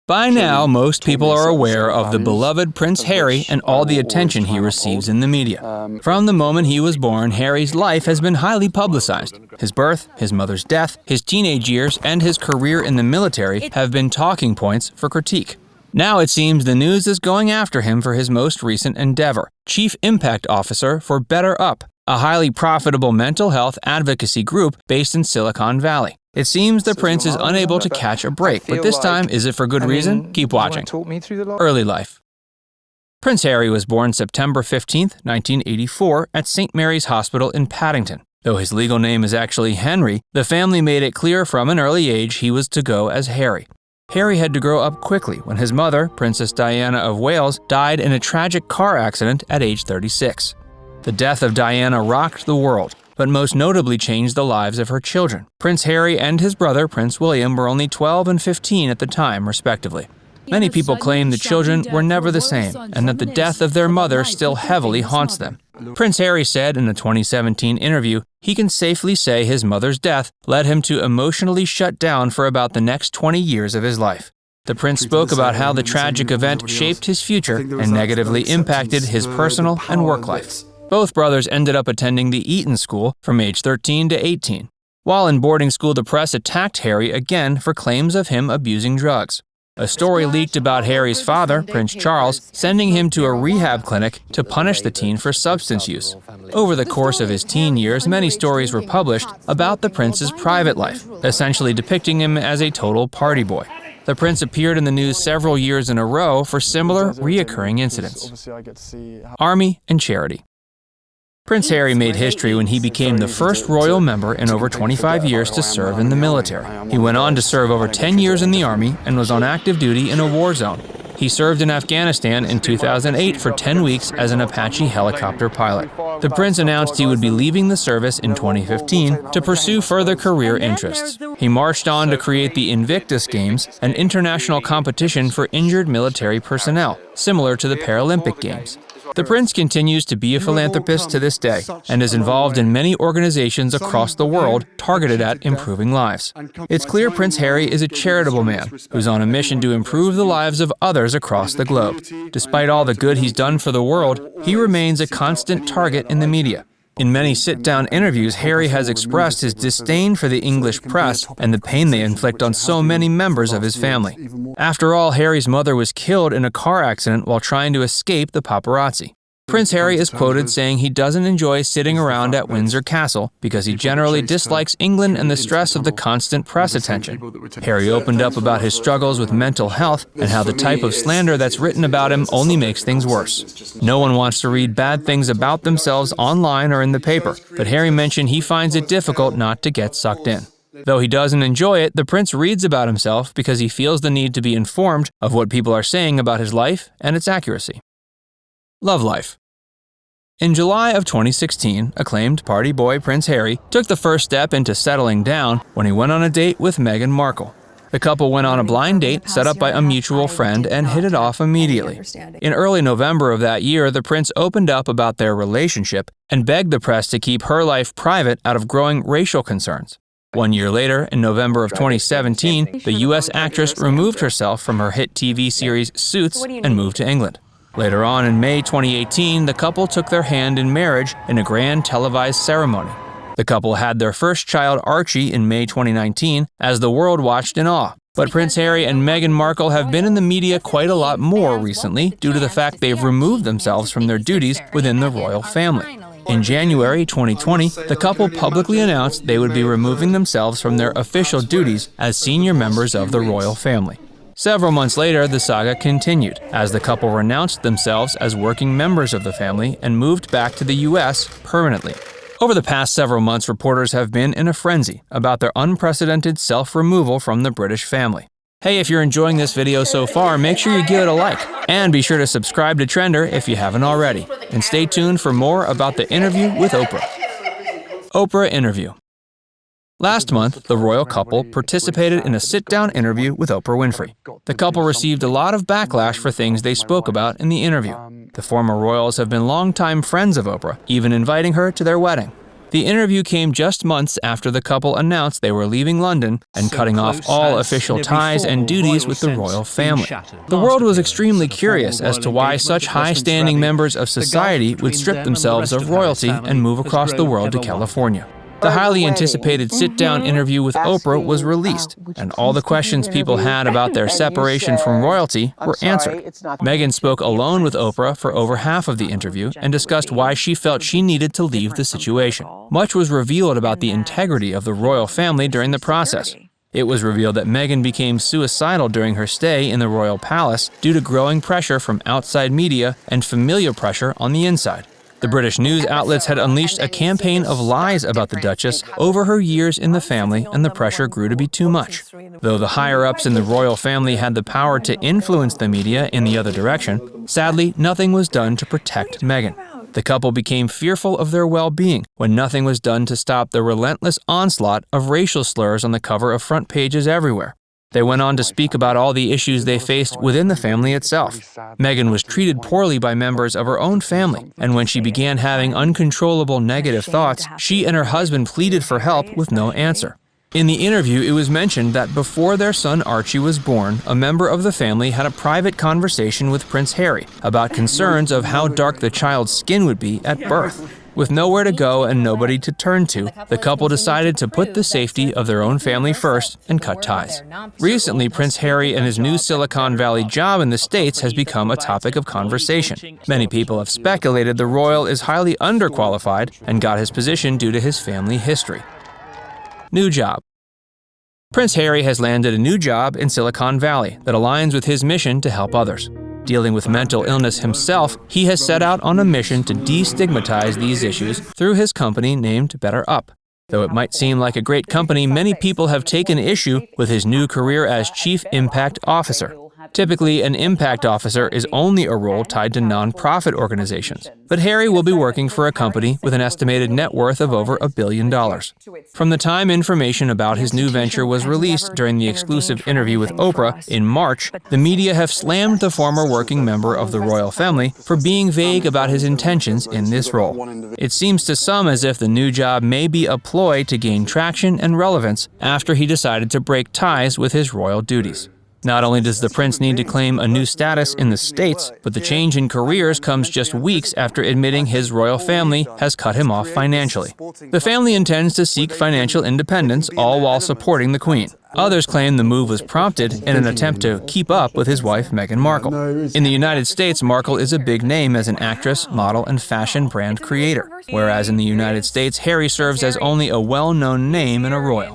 By now, most people are aware of the beloved Prince Harry and all the attention he receives in the media. From the moment he was born, Harry's life has been highly publicized. His birth, his mother's death, his teenage years, and his career in the military have been talking points for critique. Now it seems the news is going after him for his most recent endeavor, Chief Impact Officer for Better Up, a highly profitable mental health advocacy group based in Silicon Valley. It seems the prince is unable to catch a break, but this time, is it for good reason? Keep watching. Early life. Prince Harry was born September 15, 1984, at St. Mary's Hospital in Paddington. Though his legal name is actually Henry, the family made it clear from an early age he was to go as Harry. Harry had to grow up quickly when his mother, Princess Diana of Wales, died in a tragic car accident at age 36. The death of Diana rocked the world, but most notably changed the lives of her children. Prince Harry and his brother, Prince William, were only 12 and 15 at the time, respectively. Many people claim the children were never the same, and that the death of their mother still heavily haunts them. Prince Harry said in a 2017 interview, he can safely say his mother's death led him to emotionally shut down for about the next 20 years of his life. The prince spoke about how the tragic event shaped his future and negatively impacted his personal and work life. Both brothers ended up attending the Eton School from age 13 to 18. While in boarding school, the press attacked Harry again for claims of him abusing drugs. A story leaked about Harry's father, Prince Charles, sending him to a rehab clinic to punish the teen for substance use. Over the course of his teen years, many stories were published about the prince's private life, essentially depicting him as a total party boy. The prince appeared in the news several years in a row for similar, reoccurring incidents. Army and charity. Prince Harry made history when he became the first royal member in over 25 years to serve in the military. He went on to serve over 10 years in the army and was on active duty in a war zone. He served in Afghanistan in 2008 for 10 weeks as an Apache helicopter pilot. The prince announced he would be leaving the service in 2015 to pursue further career interests. He marched on to create the Invictus Games, an international competition for injured military personnel, similar to the Paralympic Games. The prince continues to be a philanthropist to this day and is involved in many organizations across the world targeted at improving lives. It's clear Prince Harry is a charitable man who's on a mission to improve the lives of others across the globe. Despite all the good he's done for the world, he remains a constant target in the media. In many sit-down interviews, Harry has expressed his disdain for the English press and the pain they inflict on so many members of his family. After all, Harry's mother was killed in a car accident while trying to escape the paparazzi. Prince Harry is quoted saying he doesn't enjoy sitting around at Windsor Castle because he generally dislikes England and the stress of the constant press attention. Harry opened up about his struggles with mental health and how the type of slander that's written about him only makes things worse. No one wants to read bad things about themselves online or in the paper, but Harry mentioned he finds it difficult not to get sucked in. Though he doesn't enjoy it, the prince reads about himself because he feels the need to be informed of what people are saying about his life and its accuracy. Love life. In July of 2016, acclaimed party boy Prince Harry took the first step into settling down when he went on a date with Meghan Markle. The couple went on a blind date set up by a mutual friend and hit it off immediately. In early November of that year, the prince opened up about their relationship and begged the press to keep her life private out of growing racial concerns. 1 year later, in November of 2017, the U.S. actress removed herself from her hit TV series Suits and moved to England. Later on in May 2018, the couple took their hand in marriage in a grand televised ceremony. The couple had their first child, Archie, in May 2019, as the world watched in awe. But Prince Harry and Meghan Markle have been in the media quite a lot more recently due to the fact they've removed themselves from their duties within the royal family. In January 2020, the couple publicly announced they would be removing themselves from their official duties as senior members of the royal family. Several months later, the saga continued, as the couple renounced themselves as working members of the family and moved back to the U.S. permanently. Over the past several months, reporters have been in a frenzy about their unprecedented self-removal from the British family. Hey, if you're enjoying this video so far, make sure you give it a like, and be sure to subscribe to Trender if you haven't already. And stay tuned for more about the interview with Oprah. Oprah interview. Last month, the royal couple participated in a sit-down interview with Oprah Winfrey. The couple received a lot of backlash for things they spoke about in the interview. The former royals have been longtime friends of Oprah, even inviting her to their wedding. The interview came just months after the couple announced they were leaving London and cutting off all official ties and duties with the royal family. The world was extremely curious as to why such high-standing members of society would strip themselves of royalty and move across the world to California. The highly anticipated sit-down interview with Oprah was released, and all the questions people had about their separation from royalty were answered. Meghan spoke alone with Oprah for over half of the interview and discussed why she felt she needed to leave the situation. Much was revealed about the integrity of the royal family during the process. It was revealed that Meghan became suicidal during her stay in the royal palace due to growing pressure from outside media and familial pressure on the inside. The British news outlets had unleashed a campaign of lies about the Duchess over her years in the family, and the pressure grew to be too much. Though the higher-ups in the royal family had the power to influence the media in the other direction, sadly, nothing was done to protect Meghan. The couple became fearful of their well-being when nothing was done to stop the relentless onslaught of racial slurs on the cover of front pages everywhere. They went on to speak about all the issues they faced within the family itself. Meghan was treated poorly by members of her own family, and when she began having uncontrollable negative thoughts, she and her husband pleaded for help with no answer. In the interview, it was mentioned that before their son Archie was born, a member of the family had a private conversation with Prince Harry about concerns of how dark the child's skin would be at birth. With nowhere to go and nobody to turn to, the couple decided to put the safety of their own family first and cut ties. Recently, Prince Harry and his new Silicon Valley job in the States has become a topic of conversation. Many people have speculated the royal is highly underqualified and got his position due to his family history. New job. Prince Harry has landed a new job in Silicon Valley that aligns with his mission to help others. Dealing with mental illness himself, he has set out on a mission to destigmatize these issues through his company named Better Up. Though it might seem like a great company, many people have taken issue with his new career as Chief Impact Officer. Typically, an impact officer is only a role tied to non-profit organizations, but Harry will be working for a company with an estimated net worth of over $1 billion. From the time information about his new venture was released during the exclusive interview with Oprah in March, the media have slammed the former working member of the royal family for being vague about his intentions in this role. It seems to some as if the new job may be a ploy to gain traction and relevance after he decided to break ties with his royal duties. Not only does the prince need to claim a new status in the States, but the change in careers comes just weeks after admitting his royal family has cut him off financially. The family intends to seek financial independence, all while supporting the Queen. Others claim the move was prompted in an attempt to keep up with his wife, Meghan Markle. In the United States, Markle is a big name as an actress, model, and fashion brand creator, whereas in the United States, Harry serves as only a well-known name in a royal.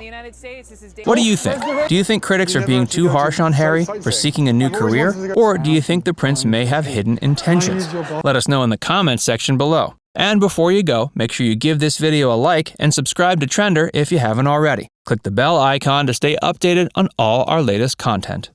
What do you think? Do you think critics are being too harsh on Harry for seeking a new career, or do you think the prince may have hidden intentions? Let us know in the comments section below. And before you go, make sure you give this video a like and subscribe to Trender if you haven't already. Click the bell icon to stay updated on all our latest content.